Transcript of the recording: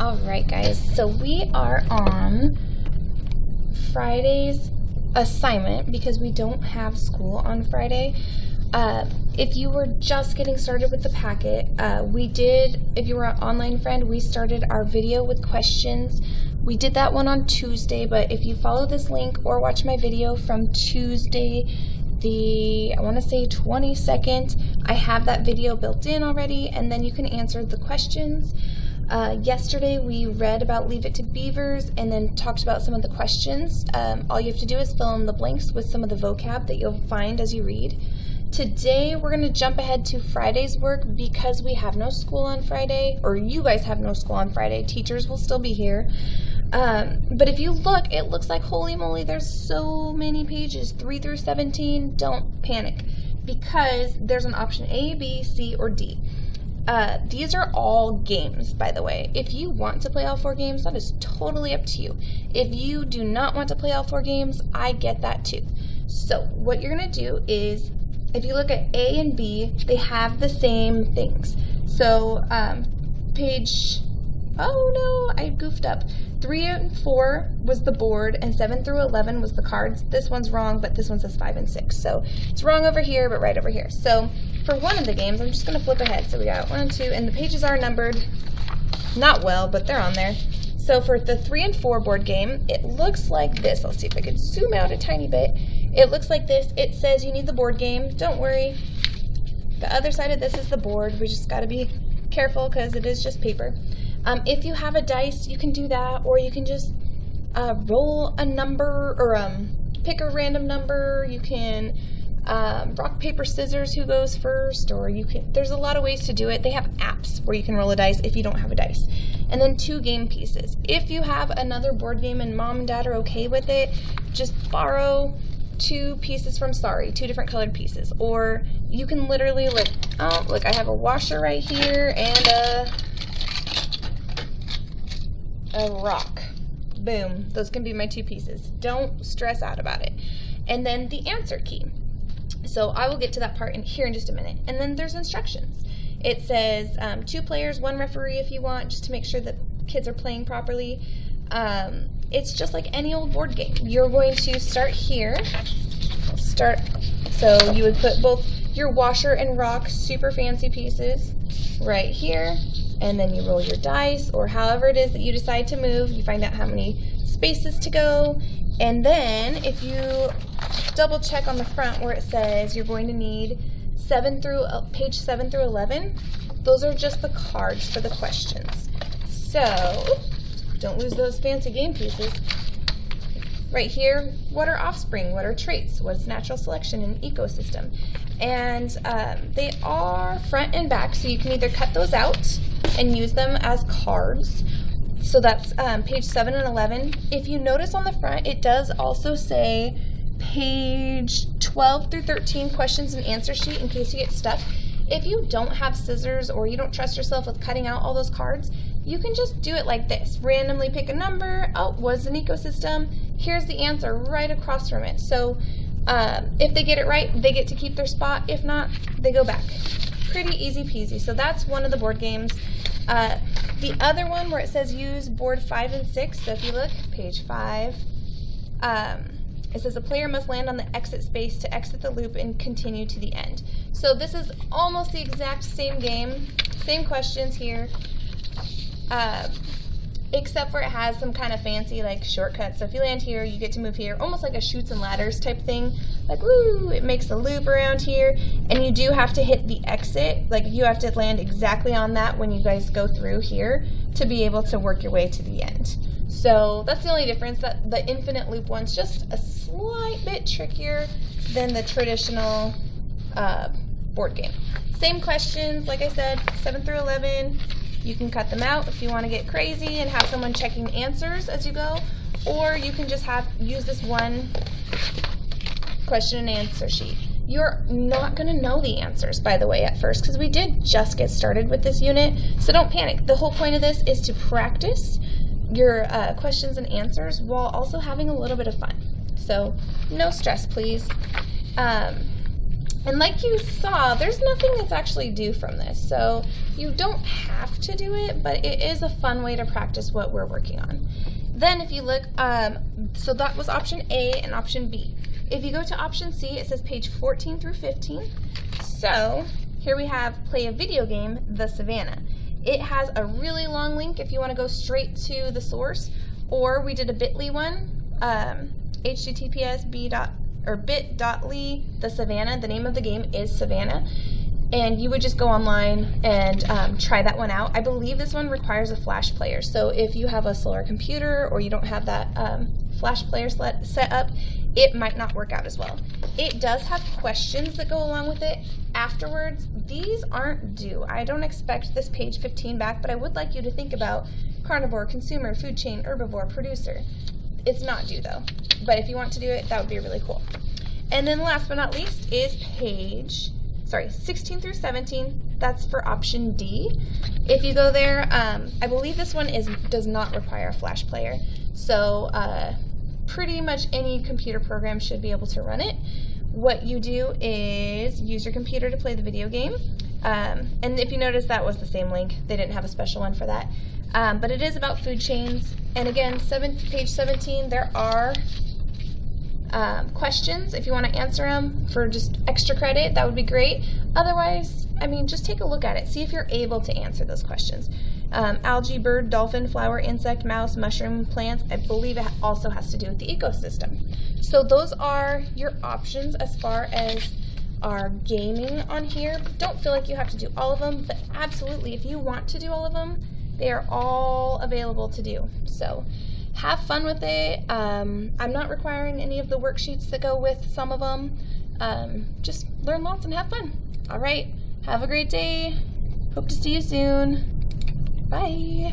Alright guys, so we are on Friday's assignment because we don't have school on Friday. If you were just getting started with the packet, if you were an online friend, we started our video with questions. We did that one on Tuesday, but if you follow this link or watch my video from Tuesday, I want to say 22nd, I have that video built in already, and then you can answer the questions. Yesterday we read about Leave It to Beavers and then talked about some of the questions. All you have to do is fill in the blanks with some of the vocab that you'll find as you read. Today we're going to jump ahead to Friday's work because we have no school on Friday, or you guys have no school on Friday. Teachers will still be here. But if you look, it looks like, holy moly, there's so many pages, 3 through 17. Don't panic because there's an option A, B, C, or D. These are all games, by the way. If you want to play all 4 games, that is totally up to you. If you do not want to play all 4 games, I get that too. So what you're going to do is, if you look at A and B, they have the same things. So oh no, I goofed up. 3 and 4 was the board, and 7 through 11 was the cards. This one's wrong, but this one says 5 and 6. So it's wrong over here, but right over here. So for one of the games, I'm just going to flip ahead. So we got 1 and 2, and the pages are numbered. Not well, but they're on there. So for the 3 and 4 board game, it looks like this. I'll see if I can zoom out a tiny bit. It looks like this. It says you need the board game. Don't worry. The other side of this is the board. We just got to be careful because it is just paper. If you have a dice, you can do that, or you can just roll a number, or pick a random number. You can rock, paper, scissors, who goes first, or there's a lot of ways to do it. They have apps where you can roll a dice if you don't have a dice. And then 2 game pieces. If you have another board game and mom and dad are okay with it, just borrow 2 pieces from Sorry, 2 different colored pieces. Or you can literally, look, I have a washer right here and a rock. Boom. Those can be my 2 pieces. Don't stress out about it. And then the answer key. So I will get to that part here in just a minute. And then there's instructions. It says 2 players, 1 referee if you want, just to make sure that kids are playing properly. It's just like any old board game. You're going to start here. So you would put both your washer and rock, super fancy pieces, right here. And then you roll your dice, or however it is that you decide to move. You find out how many spaces to go. And then if you double check on the front where it says you're going to need page 7 through 11, those are just the cards for the questions. So don't lose those fancy game pieces. Right here, what are offspring? What are traits? What's natural selection and ecosystem? And they are front and back, so you can either cut those out and use them as cards. So that's page 7 and 11. If you notice on the front, it does also say page 12 through 13 questions and answer sheet in case you get stuck. If you don't have scissors or you don't trust yourself with cutting out all those cards, you can just do it like this. Randomly pick a number. Oh, what's an ecosystem? Here's the answer right across from it. So if they get it right, they get to keep their spot. If not, they go back. Pretty easy peasy. So that's one of the board games. The other one where it says use board 5 and 6, so if you look, page 5, it says a player must land on the exit space to exit the loop and continue to the end. So this is almost the exact same game, same questions here, except for it has some kind of fancy like shortcuts. So if you land here, you get to move here, almost like a chutes and ladders type thing. Like, woo, it makes a loop around here, and you do have to hit the exit. Like, you have to land exactly on that when you guys go through here to be able to work your way to the end. So that's the only difference. That the infinite loop one's just a slight bit trickier than the traditional board game. Same questions, like I said, 7 through 11. You can cut them out if you want to get crazy and have someone checking answers as you go, or you can just use this one question and answer sheet. You're not going to know the answers, by the way, at first, because we did just get started with this unit, so don't panic. The whole point of this is to practice your questions and answers while also having a little bit of fun. So no stress, please. And like you saw, there's nothing that's actually due from this, so you don't have to do it, but it is a fun way to practice what we're working on. Then if you look, so that was option A and option B. If you go to option C, it says page 14 through 15. So here we have play a video game, The Savannah. It has a really long link if you want to go straight to the source, or we did a bit.ly one, https://bit.ly, The Savannah. The name of the game is Savannah, and you would just go online and try that one out. I believe this one requires a flash player, so if you have a slower computer or you don't have that flash player set up, it might not work out as well. It does have questions that go along with it afterwards. These aren't due. I don't expect this page 15 back, but I would like you to think about carnivore, consumer, food chain, herbivore, producer. It's not due though, but if you want to do it, that would be really cool. And then last but not least is page 16 through 17. That's for option D. If you go there, I believe this one does not require a flash player, so pretty much any computer program should be able to run it. What you do is use your computer to play the video game, and if you notice, that was the same link. They didn't have a special one for that, but it is about food chains. And again, page 17, there are questions. If you want to answer them for just extra credit, that would be great. Otherwise, I mean, just take a look at it. See if you're able to answer those questions. Algae, bird, dolphin, flower, insect, mouse, mushroom, plants. I believe it also has to do with the ecosystem. So those are your options as far as our gaming on here. Don't feel like you have to do all of them, but absolutely, if you want to do all of them, they are all available to do. So have fun with it. I'm not requiring any of the worksheets that go with some of them. Just learn lots and have fun. All right, have a great day. Hope to see you soon. Bye.